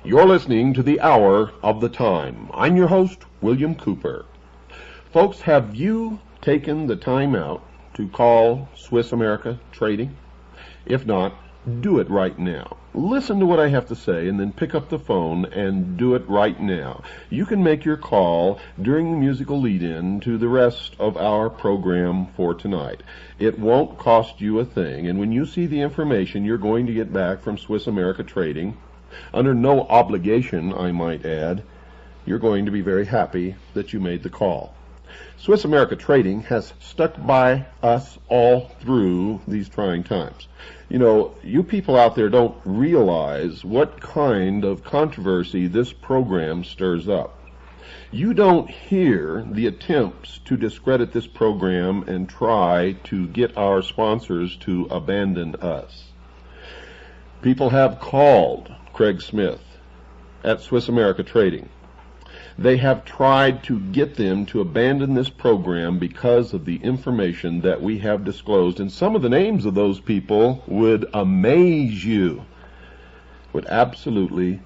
You're listening to the Hour of the Time. I'm your host, William Cooper. Folks, have you taken the time out to call Swiss America Trading? If not, do it right now. Listen to what I have to say and then pick up the phone and do it right now. You can make your call during the musical lead-in to the rest of our program for tonight. It won't cost you a thing, and when you see the information you're going to get back from Swiss America Trading, under no obligation, I might add, you're going to be very happy that you made the call. Swiss America Trading has stuck by us all through these trying times. You know, you people out there don't realize what kind of controversy this program stirs up. You don't hear the attempts to discredit this program and try to get our sponsors to abandon us. People have called Craig Smith at Swiss America Trading. They have tried to get them to abandon this program because of the information that we have disclosed, and some of the names of those people would amaze you, would absolutely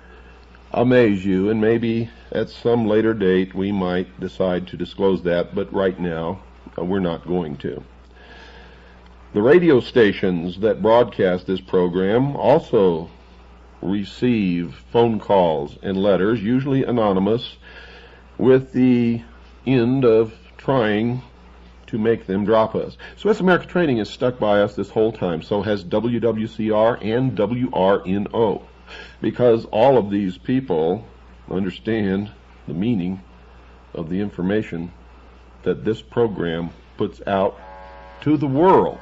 amaze you, and maybe at some later date we might decide to disclose that, but right now we're not going to. The radio stations that broadcast this program also receive phone calls and letters, usually anonymous, with the end of trying to make them drop us. Swiss America Trading has stuck by us this whole time, so has WWCR and WRNO, because all of these people understand the meaning of the information that this program puts out to the world.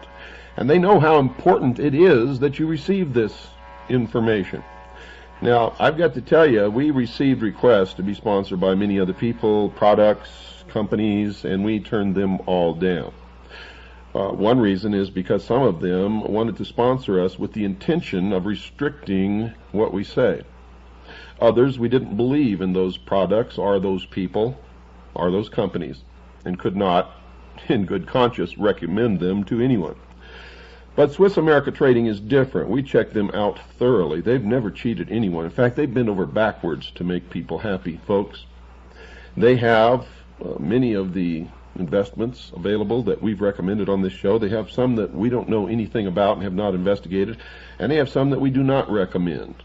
And they know how important it is that you receive this information. Now, I've got to tell you, we received requests to be sponsored by many other people, products, companies, and we turned them all down. One reason is because some of them wanted to sponsor us with the intention of restricting what we say. Others, we didn't believe in those products or those people or those companies and could not, in good conscience, recommend them to anyone. But Swiss America Trading is different. We check them out thoroughly. They've never cheated anyone. In fact, they've bent over backwards to make people happy, folks. They have many of the investments available that we've recommended on this show. They have some that we don't know anything about and have not investigated, and they have some that we do not recommend.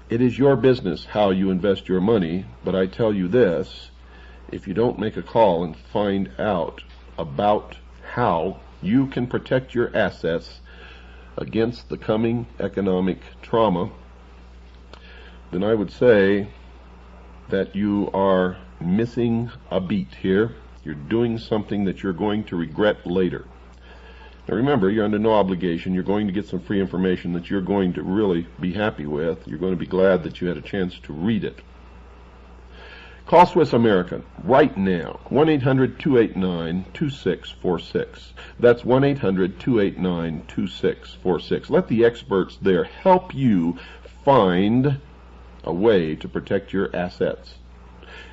It is your business how you invest your money, but I tell you this, if you don't make a call and find out about how you can protect your assets against the coming economic trauma, then I would say that you are missing a beat here. You're doing something that you're going to regret later. Now remember, you're under no obligation. You're going to get some free information that you're going to really be happy with. You're going to be glad that you had a chance to read it. Call Swiss America right now, 1-800-289-2646. That's 1-800-289-2646. Let the experts there help you find a way to protect your assets.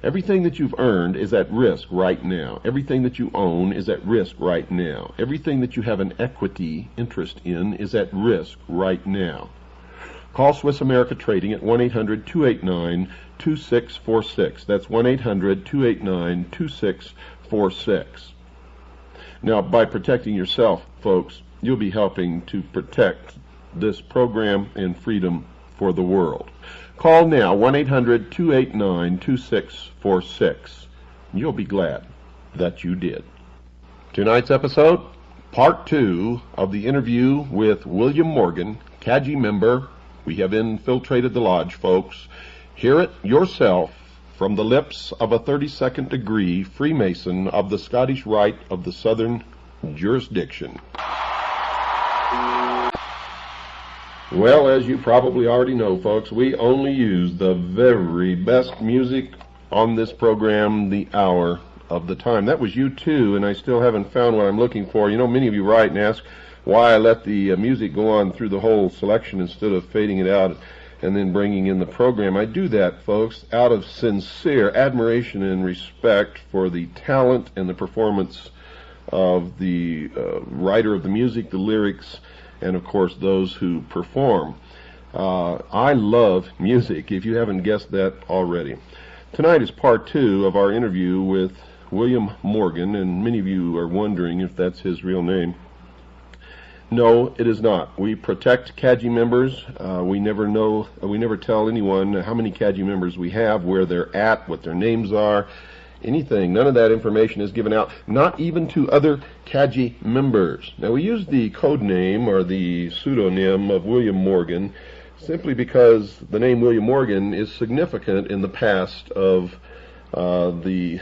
Everything that you've earned is at risk right now. Everything that you own is at risk right now. Everything that you have an equity interest in is at risk right now. Call Swiss America Trading at 1-800-289-2646. That's 1-800-289-2646. Now, by protecting yourself, folks, you'll be helping to protect this program and freedom for the world. Call now, 1-800-289-2646. You'll be glad that you did. Tonight's episode, part 2 of the interview with William Morgan, CAGI member. We have infiltrated the lodge, folks. Hear it yourself from the lips of a 32nd degree Freemason of the Scottish Rite of the Southern Jurisdiction. Well, as you probably already know, folks, we only use the very best music on this program, The Hour of the Time. That was U2, and I still haven't found what I'm looking for. You know, many of you write and ask why I let the music go on through the whole selection instead of fading it out and then bringing in the program. I do that, folks, out of sincere admiration and respect for the talent and the performance of the writer of the music, the lyrics, and of course those who perform. I love music, if you haven't guessed that already. Tonight is part 2 of our interview with William Morgan, and many of you are wondering if that's his real name. No, it is not. We protect CAGI members. We never tell anyone how many CAGI members we have, where they're at, what their names are, anything. None of that information is given out, not even to other CAGI members. Now, we use the code name or the pseudonym of William Morgan simply because the name William Morgan is significant in the past of the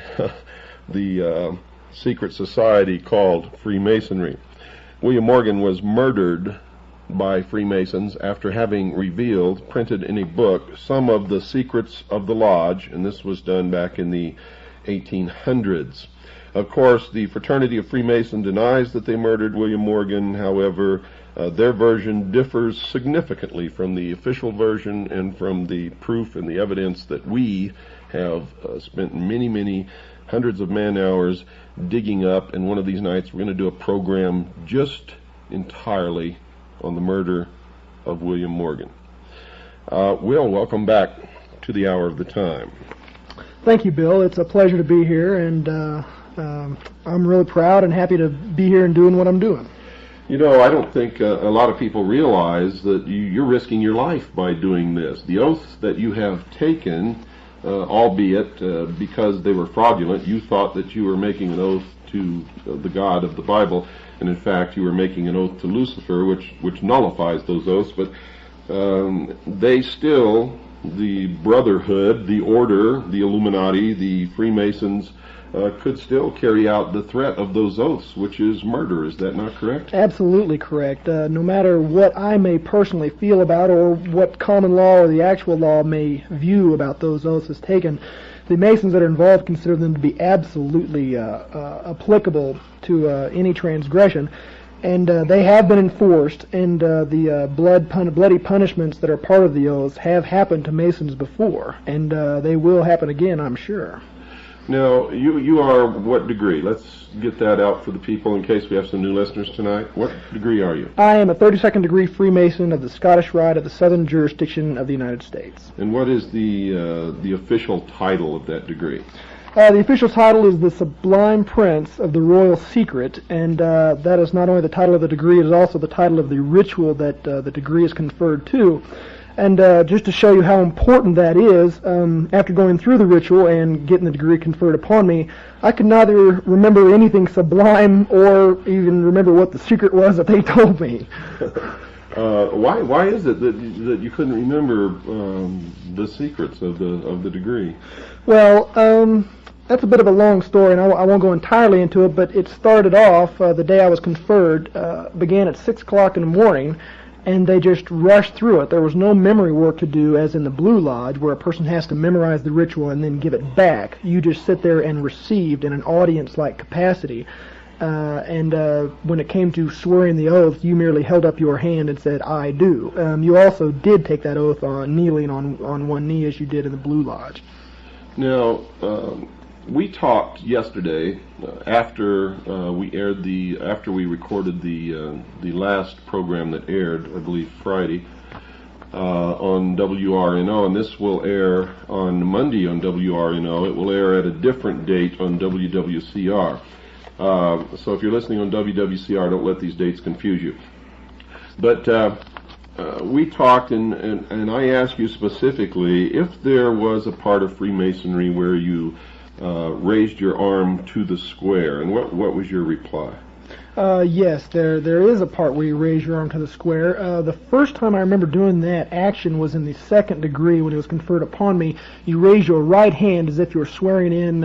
secret society called Freemasonry. William Morgan was murdered by Freemasons after having revealed, printed in a book, some of the secrets of the lodge, and this was done back in the 1800s. Of course, the Fraternity of Freemason denies that they murdered William Morgan. However, their version differs significantly from the official version and from the proof and the evidence that we have spent many hundreds of man-hours digging up, and one of these nights we're going to do a program just entirely on the murder of William Morgan. Will, welcome back to the Hour of the Time. Thank you, Bill. It's a pleasure to be here, and I'm really proud and happy to be here and doing what I'm doing. You know, I don't think a lot of people realize that you're risking your life by doing this. The oaths that you have taken, albeit because they were fraudulent, you thought that you were making an oath to the God of the Bible, and in fact you were making an oath to Lucifer, which nullifies those oaths, but they still, the Brotherhood, the Order, the Illuminati, the Freemasons, could still carry out the threat of those oaths, which is murder. Is that not correct? Absolutely correct. No matter what I may personally feel about or what common law or the actual law may view about those oaths as taken, the Masons that are involved consider them to be absolutely applicable to any transgression. And they have been enforced, and the bloody punishments that are part of the oaths have happened to Masons before, and they will happen again, I'm sure. Now, you are what degree? Let's get that out for the people in case we have some new listeners tonight. What degree are you? I am a 32nd degree Freemason of the Scottish Rite of the Southern Jurisdiction of the United States. And what is the official title of that degree? The official title is the Sublime Prince of the Royal Secret, and that is not only the title of the degree, it is also the title of the ritual that the degree is conferred to. And just to show you how important that is, after going through the ritual and getting the degree conferred upon me, I could neither remember anything sublime or even remember what the secret was that they told me. Why is it that you couldn't remember the secrets of the degree? Well, that's a bit of a long story, and I won't go entirely into it, but it started off, the day I was conferred, began at 6 o'clock in the morning, and they just rushed through it. There was no memory work to do, as in the Blue Lodge, where a person has to memorize the ritual and then give it back. You just sit there and received in an audience-like capacity. And when it came to swearing the oath, you merely held up your hand and said, "I do." You also did take that oath on kneeling on one knee, as you did in the Blue Lodge. Now, we talked yesterday after we recorded the last program that aired, I believe Friday, on WRNO, and this will air on Monday on WRNO. It will air at a different date on WWCR. So if you're listening on WWCR, don't let these dates confuse you. But we talked, and I asked you specifically if there was a part of Freemasonry where you raised your arm to the square, and what was your reply? Yes, there is a part where you raise your arm to the square. The first time I remember doing that action was in the second degree when it was conferred upon me. You raise your right hand as if you were swearing in.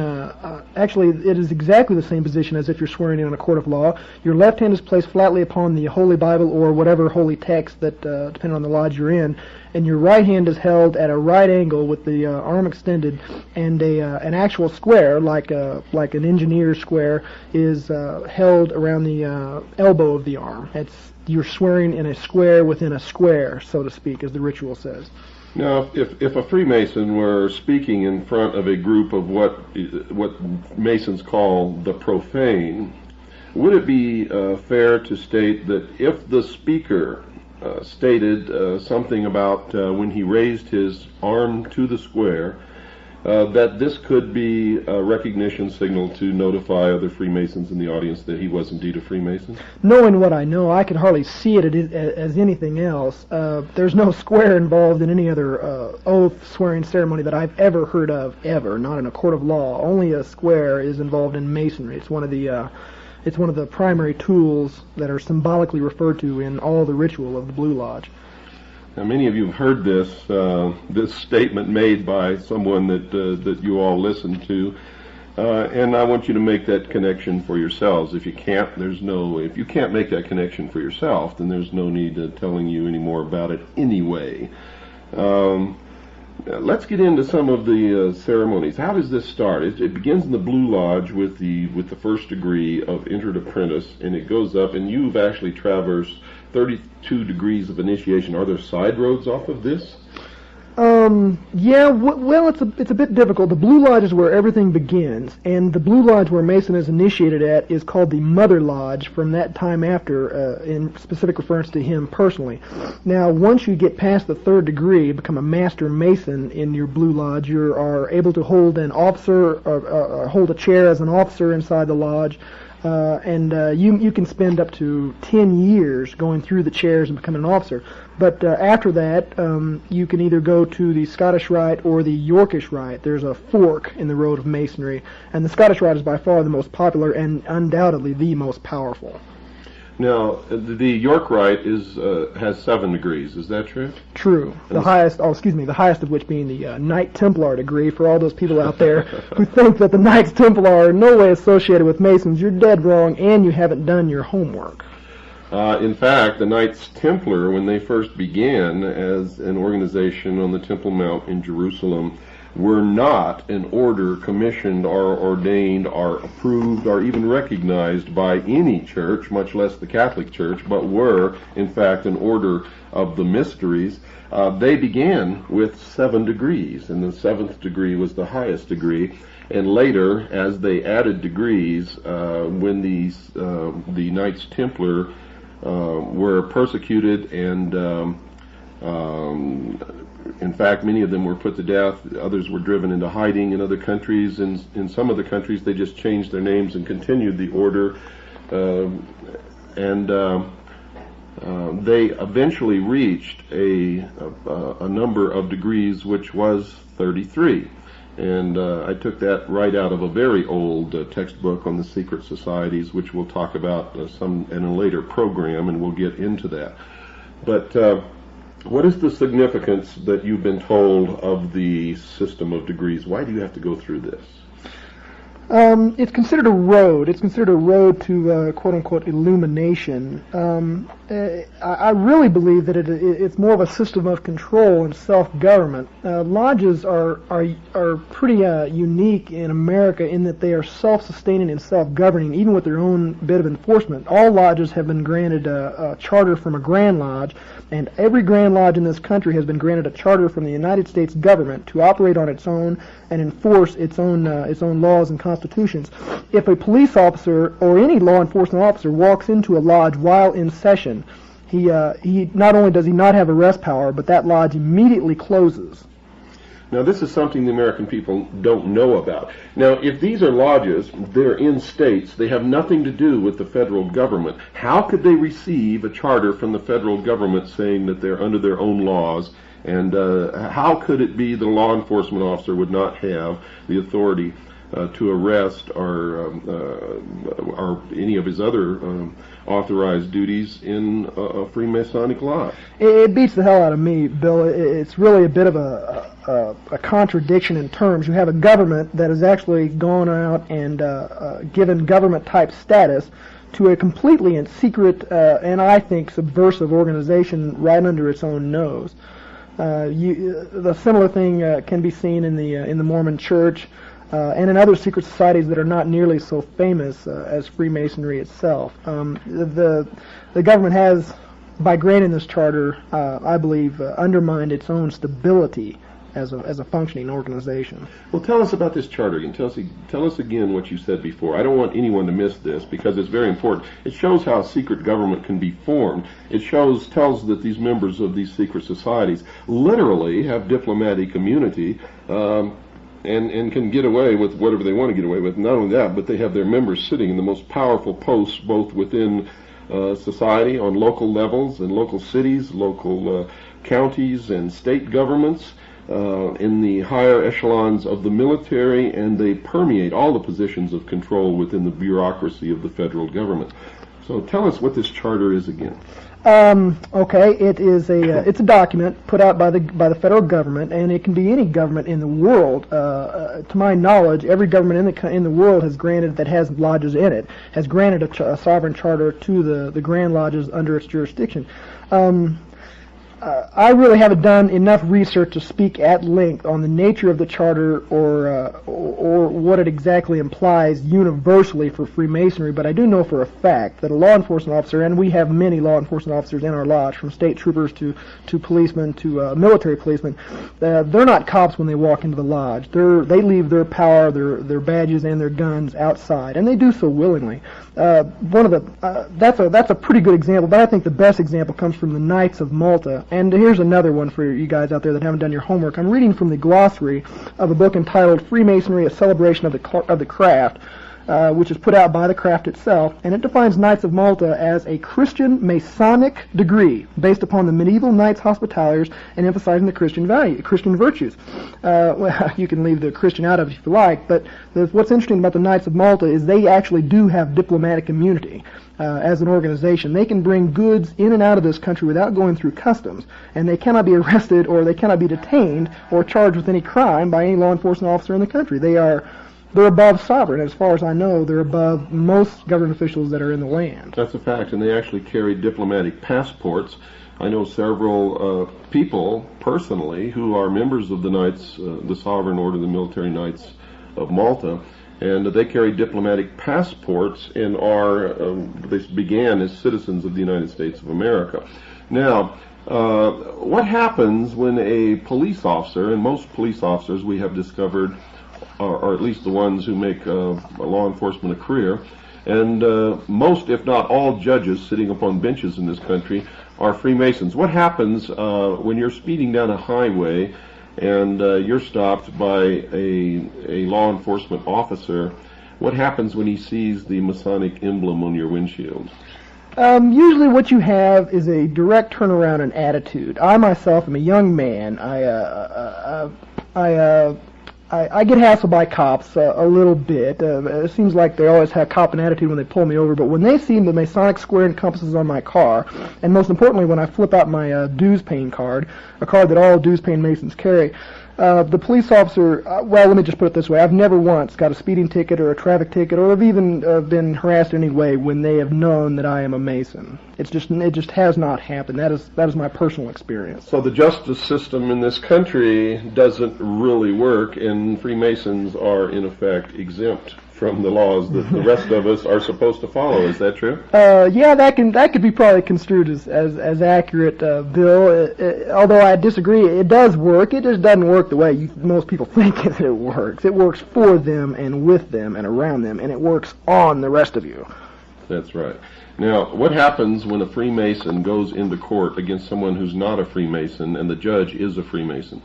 Actually, it is exactly the same position as if you're swearing in a court of law. Your left hand is placed flatly upon the Holy Bible or whatever holy text that, depending on the lodge you're in, and your right hand is held at a right angle with the arm extended, and an actual square, like an engineer's square, is held around the elbow of the arm. You're swearing in a square within a square, so to speak, as the ritual says. Now, if a Freemason were speaking in front of a group of what Masons call the profane, would it be fair to state that if the speaker stated something about when he raised his arm to the square, that this could be a recognition signal to notify other Freemasons in the audience that he was indeed a Freemason? Knowing what I know, I can hardly see it as anything else. There's no square involved in any other oath swearing ceremony that I've ever heard of, ever, not in a court of law. Only a square is involved in Masonry. It's one of the primary tools that are symbolically referred to in all the ritual of the Blue Lodge. Now, many of you have heard this statement made by someone that you all listen to, and I want you to make that connection for yourselves. If you can't make that connection for yourself, then there's no need to telling you any more about it anyway. Let's get into some of the ceremonies. How does this start? It begins in the Blue Lodge with the first degree of entered apprentice, and it goes up, and you've actually traversed 32 degrees of initiation. Are there side roads off of this? Yeah, well, it's a bit difficult. The Blue Lodge is where everything begins, and the Blue Lodge where Mason is initiated at is called the Mother Lodge from that time after, in specific reference to him personally. Now, once you get past the third degree, become a Master Mason in your Blue Lodge, you are able to hold an officer, or hold a chair as an officer inside the lodge. You can spend up to 10 years going through the chairs and becoming an officer. But after that, you can either go to the Scottish Rite or the Yorkish Rite. There's a fork in the road of Masonry, and the Scottish Rite is by far the most popular and undoubtedly the most powerful. Now, the York Rite has 7 degrees. Is that true? True. The highest of which being the Knight Templar degree. For all those people out there who think that the Knights Templar are in no way associated with Masons, you're dead wrong, and you haven't done your homework. In fact, the Knights Templar, when they first began as an organization on the Temple Mount in Jerusalem, were not an order commissioned or ordained or approved or even recognized by any church, much less the Catholic Church, but were, in fact, an order of the mysteries. They began with 7 degrees, and the 7th degree was the highest degree. And later, as they added degrees, when the Knights Templar were persecuted and in fact, many of them were put to death. Others were driven into hiding in other countries. In some of the countries, they just changed their names and continued the order. They eventually reached a number of degrees, which was 33. And I took that right out of a very old textbook on the secret societies, which we'll talk about some in a later program, and we'll get into that. But what is the significance that you've been told of the system of degrees? Why do you have to go through this? It's considered a road. It's considered a road to quote-unquote illumination. I really believe that it's more of a system of control and self-government. Lodges are pretty unique in America in that they are self-sustaining and self-governing, even with their own bit of enforcement. All lodges have been granted a charter from a Grand Lodge, and every Grand Lodge in this country has been granted a charter from the United States government to operate on its own and enforce its own laws and constitutions. If a police officer or any law enforcement officer walks into a lodge while in session, he not only does he not have arrest power, but that lodge immediately closes. Now, this is something the American people don't know about. Now, if these are lodges, they're in states, they have nothing to do with the federal government. How could they receive a charter from the federal government saying that they're under their own laws? And how could it be the law enforcement officer would not have the authority to arrest or any of his other authorized duties in a Freemasonic lodge? It beats the hell out of me, Bill. It's really a bit of a contradiction in terms. You have a government that has actually gone out and given government-type status to a completely in secret and I think subversive organization right under its own nose. The similar thing can be seen in the Mormon Church and in other secret societies that are not nearly so famous as Freemasonry itself. The government has, by granting this charter, I believe, undermined its own stability as a functioning organization. Well, tell us about this charter again. Tell us again what you said before. I don't want anyone to miss this because it's very important. It shows how a secret government can be formed. It tells that these members of these secret societies literally have diplomatic immunity and can get away with whatever they want to get away with. Not only that, but they have their members sitting in the most powerful posts both within society on local levels and local cities, local counties and state governments, in the higher echelons of the military, and they permeate all the positions of control within the bureaucracy of the federal government. So tell us what this charter is again. Okay, it's a document put out by the federal government, and it can be any government in the world. To my knowledge, every government in the world has granted that has lodges in it has granted a sovereign charter to the Grand Lodges under its jurisdiction. I really haven't done enough research to speak at length on the nature of the charter or what it exactly implies universally for Freemasonry, but I do know for a fact that a law enforcement officer, and we have many law enforcement officers in our lodge, from state troopers to policemen to military policemen, they're not cops when they walk into the lodge. They leave their power, their badges, and their guns outside, and they do so willingly. That's a pretty good example, but I think the best example comes from the Knights of Malta. And here's another one for you guys out there that haven't done your homework. I'm reading from the glossary of a book entitled Freemasonry, A Celebration of the Craft, which is put out by the craft itself, and it defines Knights of Malta as a Christian Masonic degree based upon the medieval Knights Hospitallers and emphasizing the Christian virtues. Well, you can leave the Christian out of it if you like, but what's interesting about the Knights of Malta is they actually do have diplomatic immunity. As an organization, they can bring goods in and out of this country without going through customs, and they cannot be arrested or they cannot be detained or charged with any crime by any law enforcement officer in the country. They're above sovereign. As far as I know, they're above most government officials that are in the land. That's a fact, and they actually carry diplomatic passports. I know several people personally who are members of the Knights, the Sovereign Order of the Military Knights of Malta, and they carry diplomatic passports and they began as citizens of the United States of America. Now, what happens when a police officer, and most police officers we have discovered, or at least the ones who make law enforcement a career, and most, if not all, judges sitting upon benches in this country are Freemasons. What happens when you're speeding down a highway and you're stopped by a law enforcement officer? What happens when he sees the Masonic emblem on your windshield? Usually what you have is a direct turnaround in attitude. I myself am a young man. I get hassled by cops a little bit. It seems like they always have cop an attitude when they pull me over, but when they see the Masonic square and compasses on my car, and most importantly when I flip out my dues paying card, a card that all dues paying Masons carry, the police officer, well, let me just put it this way, I've never once got a speeding ticket or a traffic ticket or have even been harassed in any way when they have known that I am a Mason. It just has not happened. That is my personal experience. So the justice system in this country doesn't really work, and Freemasons are in effect exempt from the laws that the rest of us are supposed to follow. Is that true? Yeah, that could be probably construed as accurate, Bill. Although I disagree, it does work. It just doesn't work the way most people think it works. It works for them and with them and around them, and it works on the rest of you. That's right. Now, what happens when a Freemason goes into court against someone who's not a Freemason and the judge is a Freemason?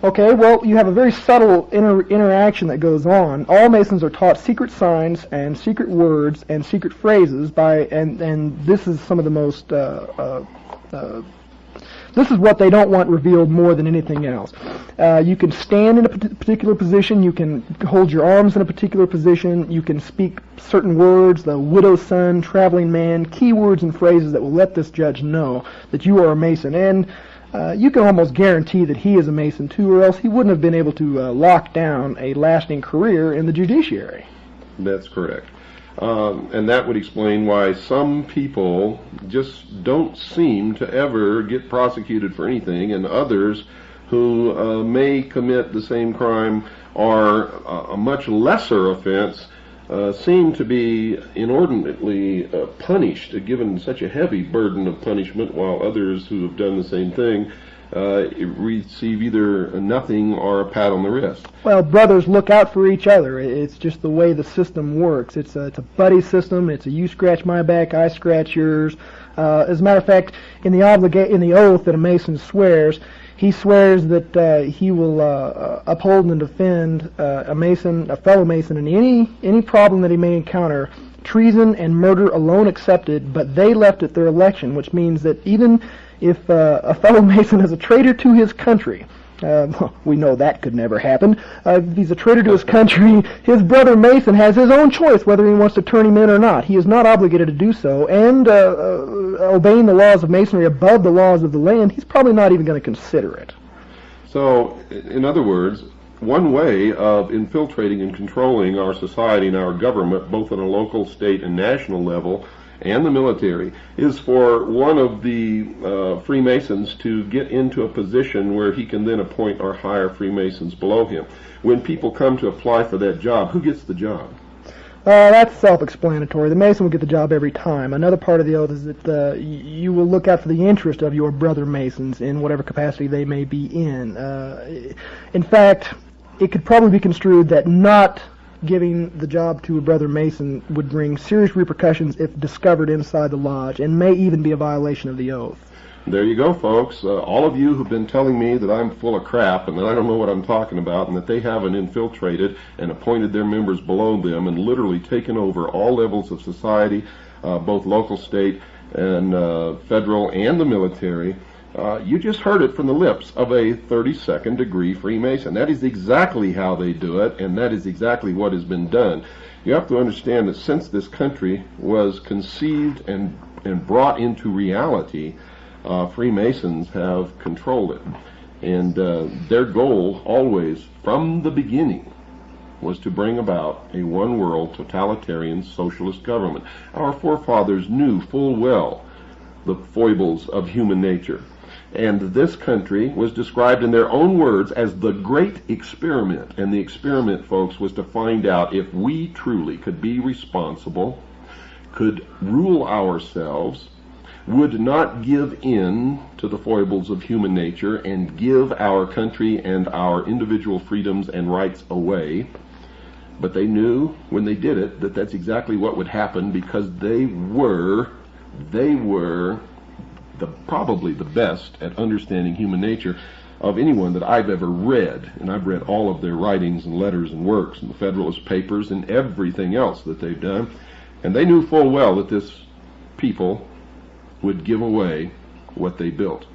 Okay, well, you have a very subtle interaction that goes on. All Masons are taught secret signs and secret words and secret phrases and this is some of the most, this is what they don't want revealed more than anything else. You can stand in a particular position, you can hold your arms in a particular position, you can speak certain words, the widow's son, traveling man, keywords and phrases that will let this judge know that you are a Mason. And you can almost guarantee that he is a Mason too, or else he wouldn't have been able to lock down a lasting career in the judiciary. That's correct. And that would explain why some people just don't seem to ever get prosecuted for anything, and others who may commit the same crime or a much lesser offense seem to be inordinately punished, given such a heavy burden of punishment, while others who have done the same thing receive either nothing or a pat on the wrist. Well, brothers look out for each other. It's just the way the system works. It's a buddy system. It's a you scratch my back, I scratch yours. As a matter of fact, in the oath that a Mason swears, he swears that he will uphold and defend a fellow Mason, in any problem that he may encounter, treason and murder alone excepted, but they left at their election, which means that even if a fellow Mason is a traitor to his country, we know that could never happen. If he's a traitor to his country, his brother Mason has his own choice whether he wants to turn him in or not. He is not obligated to do so, and obeying the laws of Masonry above the laws of the land, he's probably not even going to consider it. So, in other words, one way of infiltrating and controlling our society and our government, both on a local, state, and national level, and the military, is for one of the Freemasons to get into a position where he can then appoint or hire Freemasons below him. When people come to apply for that job, who gets the job? That's self-explanatory. The Mason will get the job every time. Another part of the oath is that you will look out for the interest of your brother Masons in whatever capacity they may be in. In fact, it could probably be construed that not giving the job to a brother Mason would bring serious repercussions if discovered inside the lodge, and may even be a violation of the oath. There you go, folks. All of you who've been telling me that I'm full of crap and that I don't know what I'm talking about and that they haven't infiltrated and appointed their members below them and literally taken over all levels of society, both local, state, and federal, and the military, you just heard it from the lips of a 32nd degree Freemason. That is exactly how they do it, and that is exactly what has been done. You have to understand that since this country was conceived and brought into reality, Freemasons have controlled it. And their goal always, from the beginning, was to bring about a one-world totalitarian socialist government. Our forefathers knew full well the foibles of human nature. And this country was described in their own words as the great experiment. And the experiment, folks, was to find out if we truly could be responsible, could rule ourselves, would not give in to the foibles of human nature and give our country and our individual freedoms and rights away. But they knew when they did it that that's exactly what would happen, because they were probably the best at understanding human nature of anyone that I've ever read. And I've read all of their writings and letters and works and the Federalist Papers and everything else that they've done. And they knew full well that this people would give away what they built.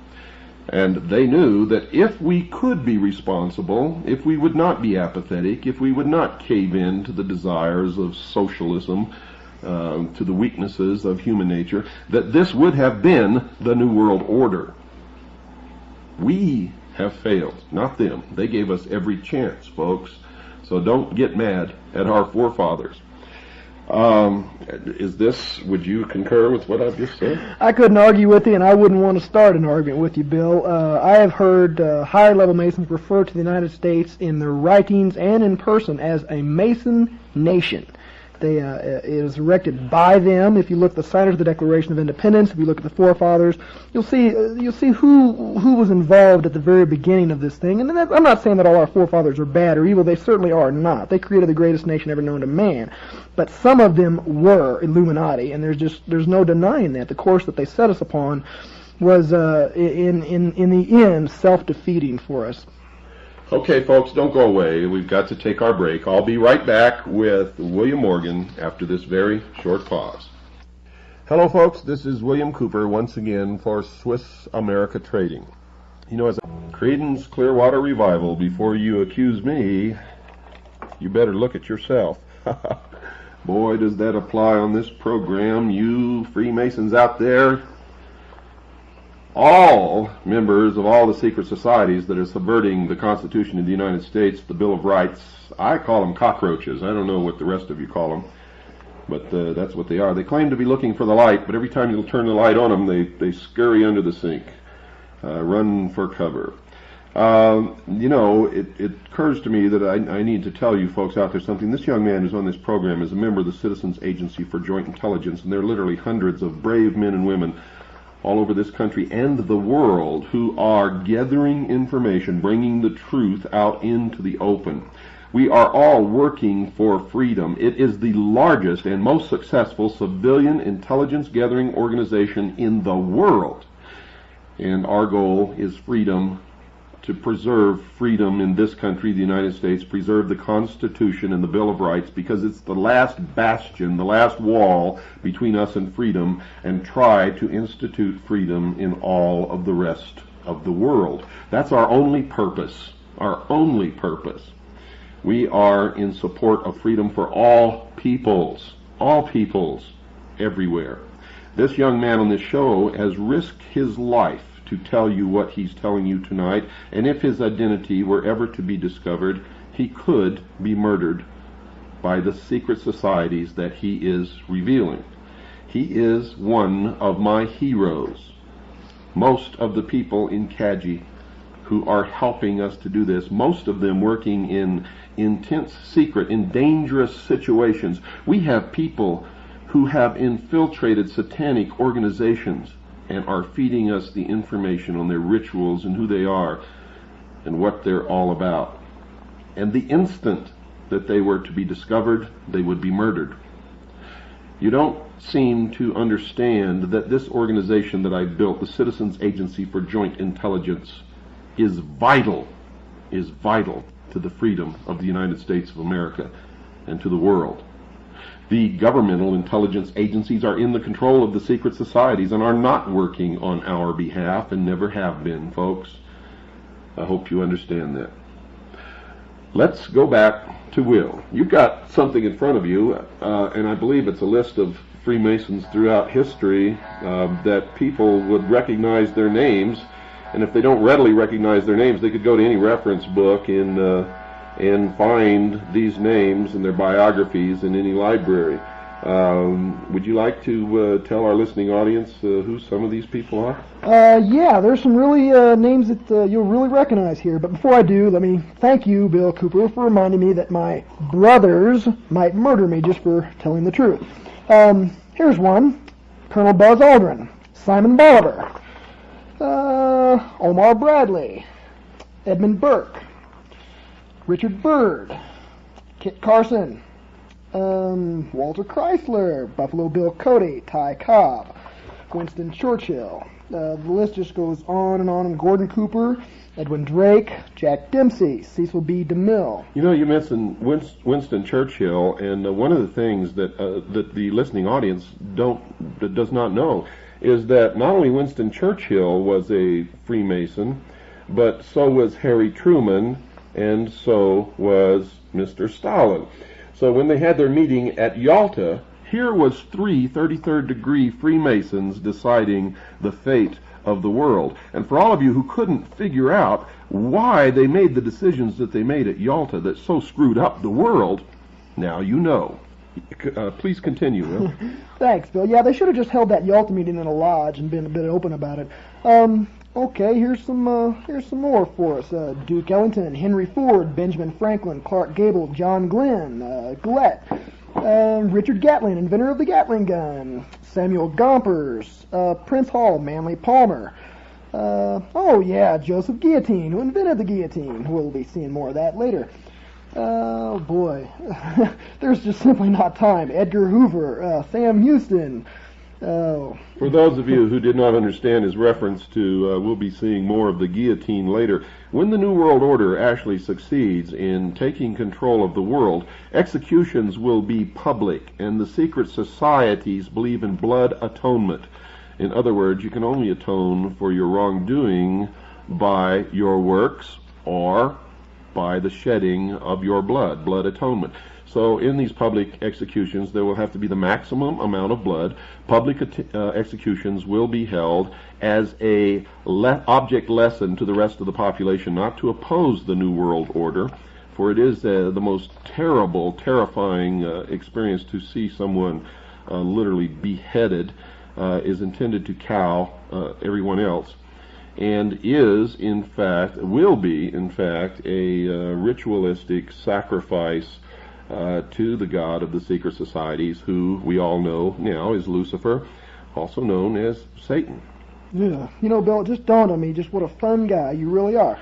And they knew that if we could be responsible, if we would not be apathetic, if we would not cave in to the desires of socialism, to the weaknesses of human nature, that this would have been the New World Order. We have failed, not them. They gave us every chance, folks. So don't get mad at our forefathers. Would you concur with what I've just said? I couldn't argue with you, and I wouldn't want to start an argument with you, Bill. I have heard higher-level Masons refer to the United States in their writings and in person as a Mason nation. It was erected by them. If you look at the signers of the Declaration of Independence, if you look at the forefathers, you'll see who was involved at the very beginning of this thing. And I'm not saying that all our forefathers are bad or evil. They certainly are not. They created the greatest nation ever known to man. But some of them were Illuminati, and there's no denying that. The course that they set us upon was in the end self-defeating for us. Okay, folks, don't go away. We've got to take our break. I'll be right back with William Morgan after this very short pause. Hello, folks. This is William Cooper once again for Swiss America Trading. You know, as Creedence Clearwater Revival, before you accuse me, you better look at yourself. Boy, does that apply on this program. You Freemasons out there, all members of all the secret societies that are subverting the Constitution of the United States, the Bill of Rights, I call them cockroaches. I don't know what the rest of you call them, but that's what they are. They claim to be looking for the light, but every time you'll turn the light on them, they scurry under the sink, run for cover. You know, it occurs to me that I need to tell you folks out there something. This young man who's on this program is a member of the Citizens Agency for Joint Intelligence, and there are literally hundreds of brave men and women all over this country and the world who are gathering information, bringing the truth out into the open. We are all working for freedom. It is the largest and most successful civilian intelligence gathering organization in the world. And our goal is freedom, to preserve freedom in this country, the United States, preserve the Constitution and the Bill of Rights, because it's the last bastion, the last wall between us and freedom, and try to institute freedom in all of the rest of the world. That's our only purpose, our only purpose. We are in support of freedom for all peoples everywhere. This young man on this show has risked his life to tell you what he's telling you tonight, and if his identity were ever to be discovered, he could be murdered by the secret societies that he is revealing. He is one of my heroes. Most of the people in Kaji who are helping us to do this, most of them working in intense secret, in dangerous situations. We have people who have infiltrated satanic organizations and are feeding us the information on their rituals and who they are and what they're all about. And the instant that they were to be discovered, they would be murdered. You don't seem to understand that this organization that I built, the Citizens Agency for Joint Intelligence, is vital to the freedom of the United States of America and to the world. The governmental intelligence agencies are in the control of the secret societies and are not working on our behalf and never have been, folks. I hope you understand that. Let's go back to Will. You've got something in front of you, and I believe it's a list of Freemasons throughout history that people would recognize their names, and if they don't readily recognize their names, they could go to any reference book and find these names and their biographies in any library. Would you like to tell our listening audience who some of these people are? Yeah, there's some really names that you'll really recognize here. But before I do, let me thank you, Bill Cooper, for reminding me that my brothers might murder me just for telling the truth. Here's one: Colonel Buzz Aldrin, Simon Bolivar, Omar Bradley, Edmund Burke, Richard Byrd, Kit Carson, Walter Chrysler, Buffalo Bill Cody, Ty Cobb, Winston Churchill. The list just goes on and on. Gordon Cooper, Edwin Drake, Jack Dempsey, Cecil B. DeMille. You know, you mentioned Winston Churchill, and one of the things that the listening audience does not know is that not only Winston Churchill was a Freemason, but so was Harry Truman, and so was Mr. Stalin. So when they had their meeting at Yalta, here was three 33rd degree Freemasons deciding the fate of the world. And for all of you who couldn't figure out why they made the decisions that they made at Yalta that so screwed up the world, now you know. Please continue, Will. Thanks, Bill. Yeah, they should have just held that Yalta meeting in a lodge and been a bit open about it. Okay, here's some more for us. Duke Ellington, Henry Ford, Benjamin Franklin, Clark Gable, John Glenn, Gillette, Richard Gatling, inventor of the Gatling gun, Samuel Gompers, Prince Hall, Manly Palmer. Joseph Guillotine, who invented the guillotine. We'll be seeing more of that later. Oh boy, there's just simply not time. Edgar Hoover, Sam Houston, Oh. For those of you who did not understand his reference to, we'll be seeing more of the guillotine later. When the New World Order actually succeeds in taking control of the world, executions will be public, and the secret societies believe in blood atonement. In other words, you can only atone for your wrongdoing by your works or by the shedding of your blood, blood atonement. So in these public executions, there will have to be the maximum amount of blood. Public executions will be held as a object lesson to the rest of the population, not to oppose the New World Order, for it is the most terrible, terrifying experience to see someone literally beheaded, is intended to cow everyone else, and is, in fact, will be, in fact, a ritualistic sacrifice to the god of the secret societies, who we all know now is Lucifer, also known as Satan. Yeah, you know, Bill, it just dawned on me just what a fun guy you really are.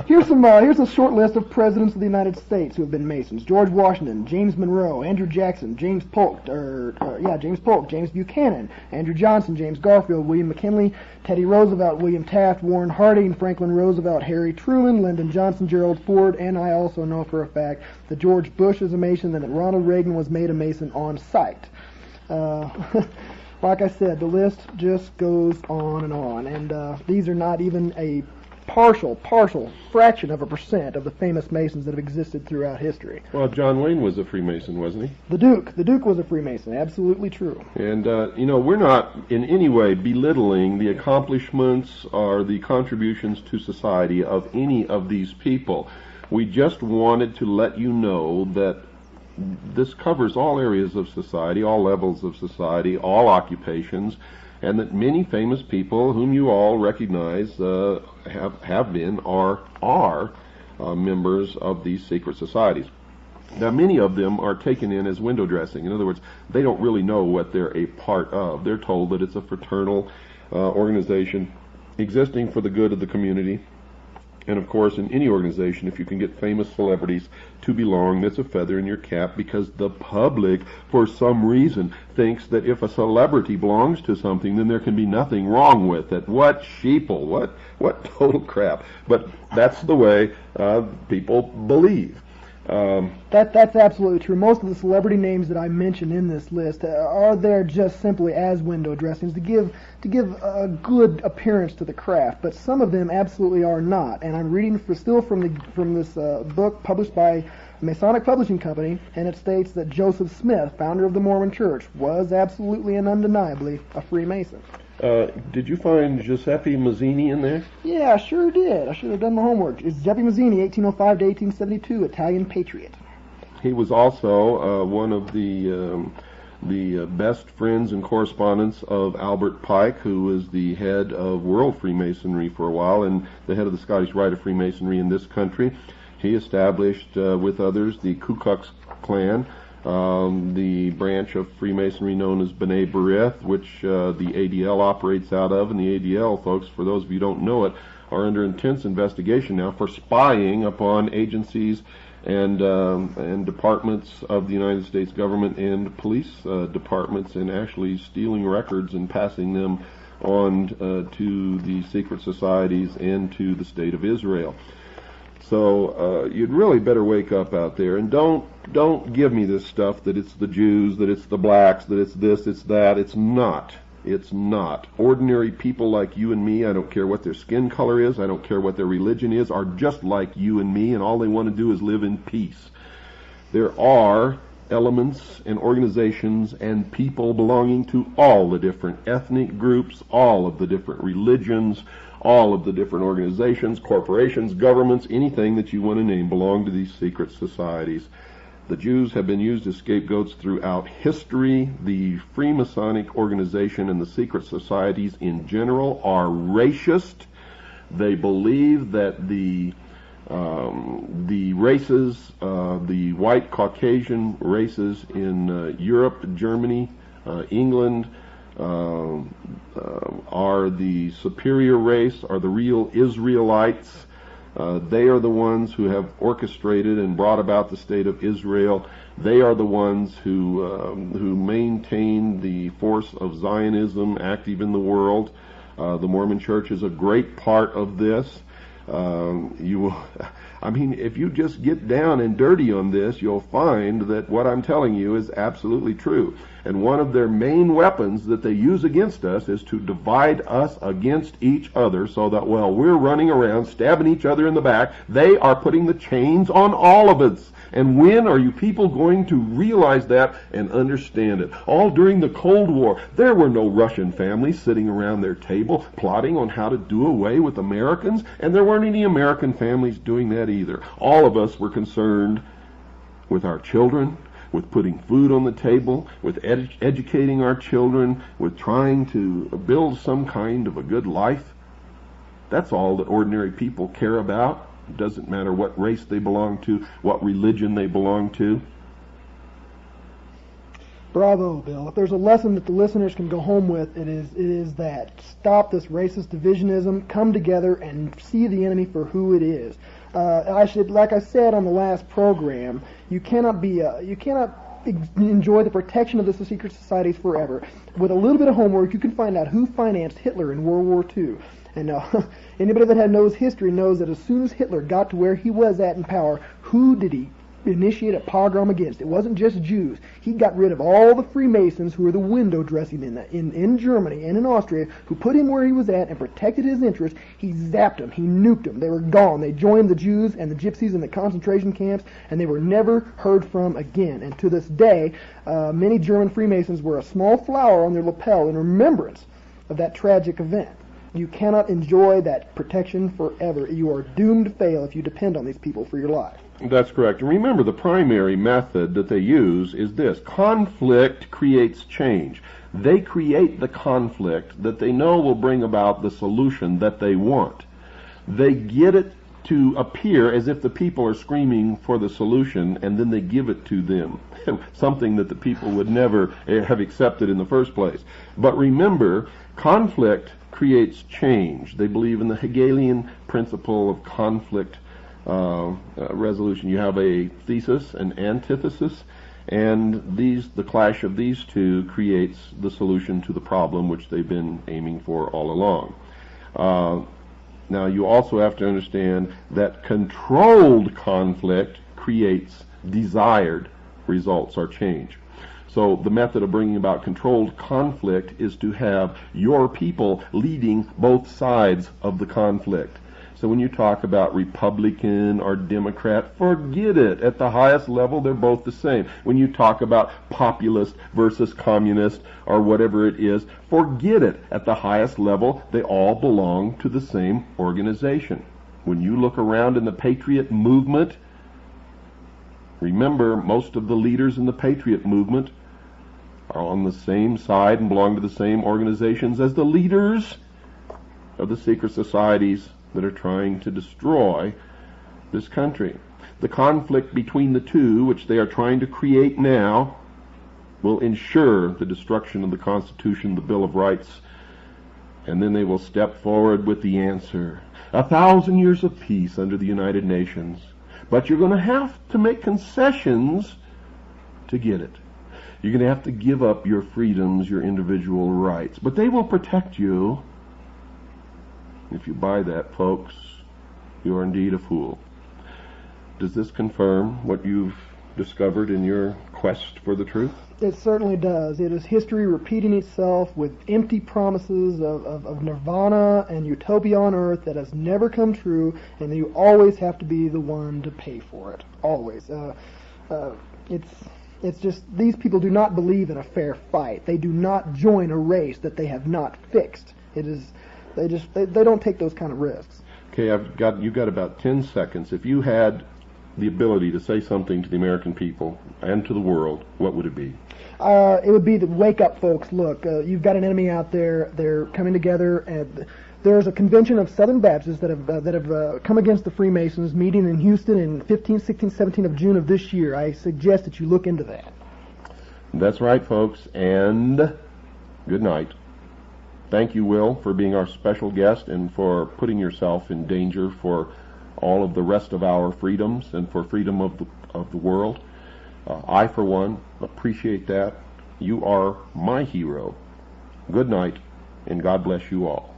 Here's a short list of presidents of the United States who have been Masons: George Washington, James Monroe, Andrew Jackson, James Polk, James Buchanan, Andrew Johnson, James Garfield, William McKinley, Teddy Roosevelt, William Taft, Warren Harding, Franklin Roosevelt, Harry Truman, Lyndon Johnson, Gerald Ford, and I also know for a fact that George Bush is a Mason and that Ronald Reagan was made a Mason on sight. Like I said, the list just goes on, and these are not even a partial fraction of a percent of the famous Masons that have existed throughout history. Well, John Wayne was a Freemason, wasn't he? The Duke was a Freemason, absolutely true. And, you know, we're not in any way belittling the accomplishments or the contributions to society of any of these people. We just wanted to let you know that this covers all areas of society, all levels of society, all occupations, and that many famous people whom you all recognize have been or are members of these secret societies. Now, many of them are taken in as window dressing. In other words, they don't really know what they're a part of. They're told that it's a fraternal organization existing for the good of the community. And of course, in any organization, if you can get famous celebrities to belong, that's a feather in your cap, because the public, for some reason, thinks that if a celebrity belongs to something, then there can be nothing wrong with it. What sheeple, what total crap. But that's the way people believe. That's absolutely true. Most of the celebrity names that I mentioned in this list are there just simply as window dressings to give a good appearance to the craft, but some of them absolutely are not. And I'm reading still from this book published by Masonic Publishing Company, and it states that Joseph Smith, founder of the Mormon Church, was absolutely and undeniably a Freemason. Did you find Giuseppe Mazzini in there? Yeah, I sure did. I should have done the homework. It's Giuseppe Mazzini, 1805 to 1872, Italian patriot. He was also one of the best friends and correspondents of Albert Pike, who was the head of World Freemasonry for a while and the head of the Scottish Rite of Freemasonry in this country. He established, with others, the Ku Klux Klan, the branch of Freemasonry known as B'nai B'rith, which the ADL operates out of. And the ADL, folks, for those of you who don't know it, are under intense investigation now for spying upon agencies and departments of the United States government and police departments, and actually stealing records and passing them on to the secret societies and to the State of Israel. So you'd really better wake up out there, and don't give me this stuff that it's the Jews, that it's the blacks, that it's this, it's that. It's not. It's not. Ordinary people like you and me, I don't care what their skin color is, I don't care what their religion is, are just like you and me, and all they want to do is live in peace. There are elements and organizations and people belonging to all the different ethnic groups, all of the different religions, all of the different organizations, corporations, governments, anything that you want to name belong to these secret societies. The Jews have been used as scapegoats throughout history. The Freemasonic organization and the secret societies in general are racist. They believe that the races, the white Caucasian races in Europe, Germany, England, are the superior race, are the real Israelites. They are the ones who have orchestrated and brought about the state of Israel. They are the ones who maintain the force of Zionism active in the world. The Mormon Church is a great part of this. If you just get down and dirty on this, you'll find that what I'm telling you is absolutely true. And one of their main weapons that they use against us is to divide us against each other, so that while we're running around stabbing each other in the back, they are putting the chains on all of us. And when are you people going to realize that and understand it? All during the Cold War, there were no Russian families sitting around their table plotting on how to do away with Americans, and there weren't any American families doing that either. All of us were concerned with our children, with putting food on the table, with educating our children, with trying to build some kind of a good life. That's all that ordinary people care about. It doesn't matter what race they belong to, what religion they belong to. Bravo, Bill. If there's a lesson that the listeners can go home with, it is that. Stop this racist divisionism, come together and see the enemy for who it is. Like I said on the last program, you cannot enjoy the protection of the secret societies forever. With a little bit of homework, you can find out who financed Hitler in World War II. And anybody that knows history knows that as soon as Hitler got to where he was at in power, who did he initiate a pogrom against? It wasn't just Jews. He got rid of all the Freemasons who were the window dressing in Germany and in Austria, who put him where he was at and protected his interests. He zapped them. He nuked them. They were gone. They joined the Jews and the Gypsies in the concentration camps, and they were never heard from again. And to this day, many German Freemasons wear a small flower on their lapel in remembrance of that tragic event. You cannot enjoy that protection forever. You are doomed to fail if you depend on these people for your life. That's correct. And remember, the primary method that they use is this. Conflict creates change. They create the conflict that they know will bring about the solution that they want. They get it to appear as if the people are screaming for the solution, and then they give it to them. Something that the people would never have accepted in the first place. But remember, conflict creates change. They believe in the Hegelian principle of conflict resolution. You have a thesis, an antithesis, and the clash of these two creates the solution to the problem which they've been aiming for all along. Now you also have to understand that controlled conflict creates desired results or change. So the method of bringing about controlled conflict is to have your people leading both sides of the conflict. So when you talk about Republican or Democrat, forget it. At the highest level, they're both the same. When you talk about populist versus communist or whatever it is, forget it. At the highest level, they all belong to the same organization. When you look around in the Patriot movement, remember, most of the leaders in the Patriot movement are on the same side and belong to the same organizations as the leaders of the secret societies that are trying to destroy this country. The conflict between the two, which they are trying to create now, will ensure the destruction of the Constitution, the Bill of Rights, and then they will step forward with the answer. 1,000 years of peace under the United Nations. But you're going to have to make concessions to get it. You're going to have to give up your freedoms, your individual rights. But they will protect you. If you buy that, folks, you are indeed a fool. Does this confirm what you've discovered in your quest for the truth? It certainly does. It is history repeating itself with empty promises of nirvana and utopia on earth that has never come true, and you always have to be the one to pay for it. Always. It's just, these people do not believe in a fair fight. They do not join a race that they have not fixed. It is, they don't take those kind of risks. Okay, you've got about 10 seconds. If you had the ability to say something to the American people and to the world, what would it be? It would be to wake up, folks. Look, you've got an enemy out there. They're coming together, and there's a convention of Southern Baptists that have come against the Freemasons, meeting in Houston in 15, 16, 17 of June of this year. I suggest that you look into that. That's right, folks, and good night. Thank you, Will, for being our special guest and for putting yourself in danger for all of the rest of our freedoms and for freedom of the world. I, for one, appreciate that. You are my hero. Good night, and God bless you all.